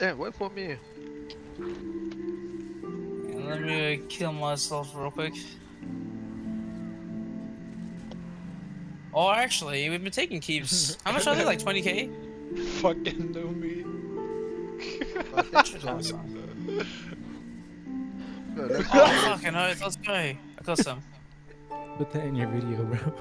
Damn, wait for me. And let me kill myself real quick. Oh, actually, we've been taking keeps. How much are they? Like 20k? Fucking know me. They should have some. Bro, let's go, Oh, boys. fucking hell, let's go. I got some. Put that in your video, bro.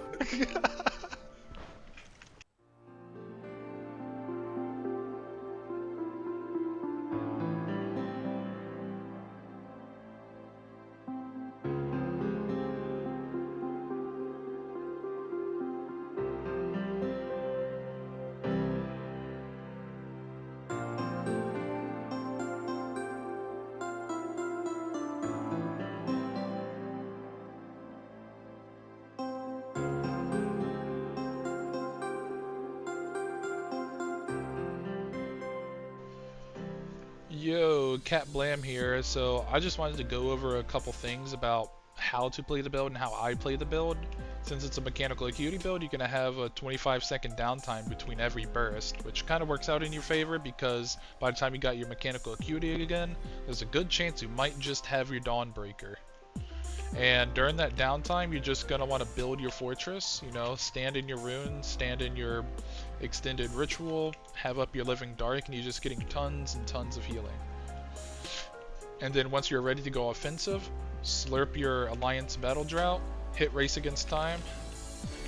Yo, Cat Blam here. So I just wanted to go over a couple things about how to play the build and how I play the build. Since it's a mechanical acuity build, you're going to have a 25-second downtime between every burst, which kind of works out in your favor because by the time you got your mechanical acuity again, there's a good chance you might just have your Dawnbreaker. And during that downtime, you're just going to want to build your fortress, you know, stand in your runes, stand in your extended ritual, have up your living dark, and you're just getting tons and tons of healing. And then once you're ready to go offensive, slurp your alliance battle drought, hit race against time,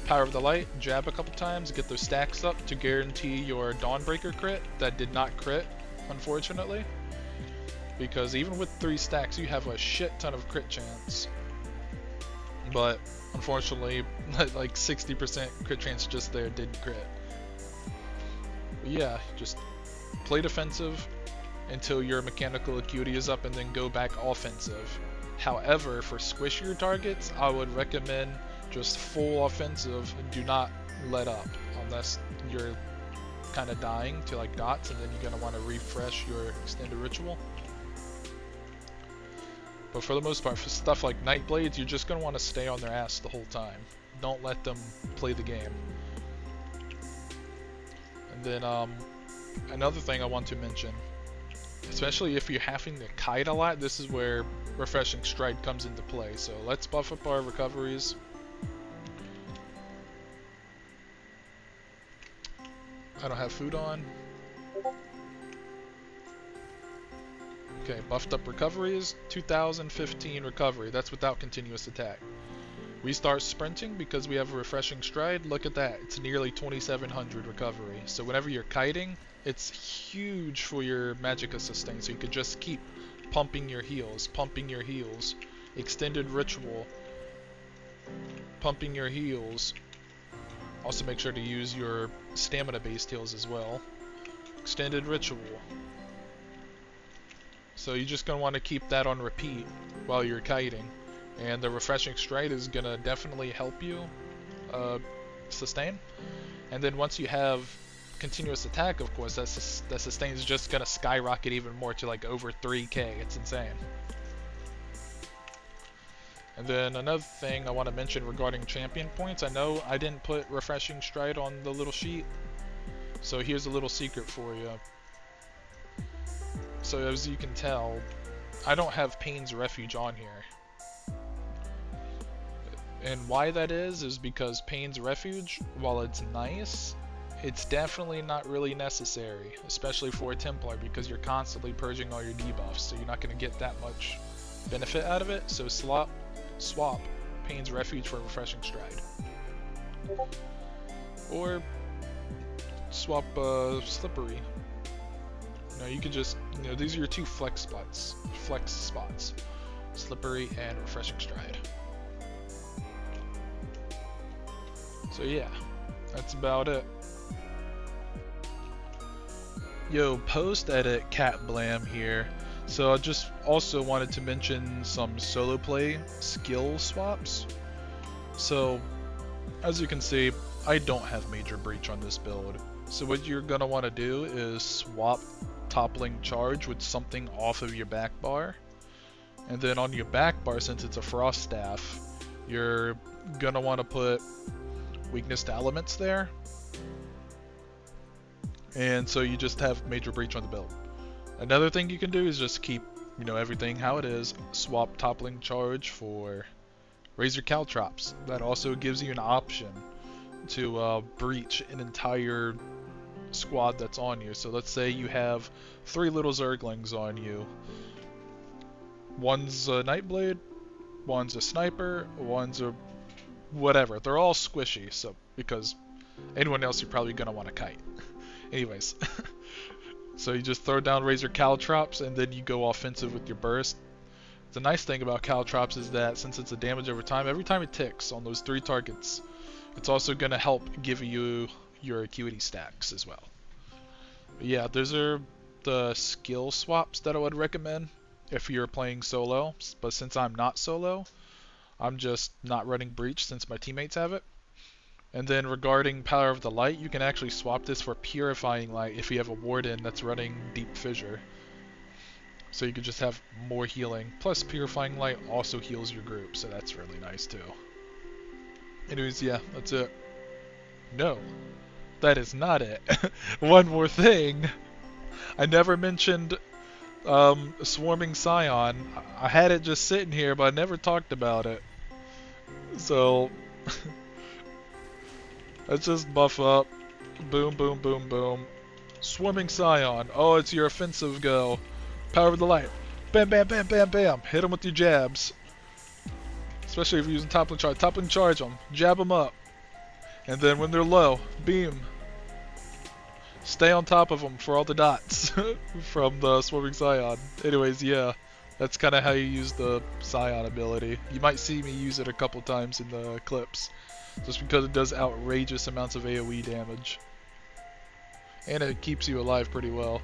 power of the light, jab a couple times, get those stacks up to guarantee your Dawnbreaker crit that did not crit, unfortunately. Because even with 3 stacks, you have a shit ton of crit chance. But unfortunately, like 60% crit chance just there didn't crit. But yeah, just play defensive until your mechanical acuity is up and then go back offensive. However, for squishier targets, I would recommend just full offensive and do not let up unless you're kind of dying to like dots, and then you're going to want to refresh your extended ritual. But for the most part, for stuff like Nightblades, you're just going to want to stay on their ass the whole time. Don't let them play the game. And then another thing I want to mention, especially if you're having to kite a lot, this is where Refreshing Stride comes into play. So let's buff up our recoveries. I don't have food on. Okay, buffed up recoveries, 2015 recovery. That's without continuous attack. We start sprinting because we have a Refreshing Stride. Look at that, it's nearly 2700 recovery. So whenever you're kiting, it's huge for your Magicka sustain. So you could just keep pumping your heals, extended ritual, pumping your heals. Also make sure to use your stamina based heals as well. Extended ritual. So you're just going to want to keep that on repeat while you're kiting. And the Refreshing Stride is going to definitely help you sustain. And then once you have continuous attack, of course, that sustain is just going to skyrocket even more to like over 3k. It's insane. And then another thing I want to mention regarding champion points. I know I didn't put Refreshing Stride on the little sheet. So here's a little secret for you. So as you can tell, I don't have Pain's Refuge on here. And why that is because Pain's Refuge, while it's nice, it's definitely not really necessary, especially for a Templar, because you're constantly purging all your debuffs, so you're not going to get that much benefit out of it. So swap Pain's Refuge for Refreshing Stride. Or swap Slippery. You can just, these are your 2 flex spots, Slippery and Refreshing Stride. So yeah, that's about it. Yo, post-edit Cat Blam here. So I just also wanted to mention some solo play skill swaps. So, as you can see, I don't have Major Breach on this build. So what you're going to want to do is swap Toppling Charge with something off of your back bar. And then on your back bar, since it's a Frost Staff, you're going to want to put Weakness to Elements there. And so you just have Major Breach on the build. Another thing you can do is just keep, you know, everything how it is. Swap toppling charge for razor caltrops. That also gives you an option to breach an entire squad that's on you. So let's say you have 3 little zerglings on you. One's a nightblade, one's a sniper, one's a whatever. They're all squishy, so because anyone else you're probably gonna want to kite. Anyways, so you just throw down razor caltrops and then you go offensive with your burst. The nice thing about caltrops is that since it's a damage over time, every time it ticks on those 3 targets, it's also gonna help give you your acuity stacks as well. But yeah, those are the skill swaps that I would recommend if you're playing solo, but since I'm not solo, I'm just not running breach since my teammates have it. And then regarding Power of the Light, you can actually swap this for Purifying Light if you have a Warden that's running Deep Fissure. So you could just have more healing. Plus Purifying Light also heals your group, so that's really nice too. Anyways, yeah, that's it. No, that is not it. One more thing. I never mentioned Swarming Scion. I had it just sitting here, but I never talked about it. So let's just buff up. Boom, boom, boom, boom. Swarming Scion. Oh, it's your offensive go. Power of the Light. Bam, bam, bam, bam, bam. Hit them with your jabs. Especially if you're using toppling charge. Toppling charge them. Jab them up. And then when they're low, beam. Stay on top of them for all the dots from the Swarming Scion. Anyways, yeah. That's kind of how you use the Scion ability. You might see me use it a couple times in the clips. Just because it does outrageous amounts of AoE damage. And it keeps you alive pretty well.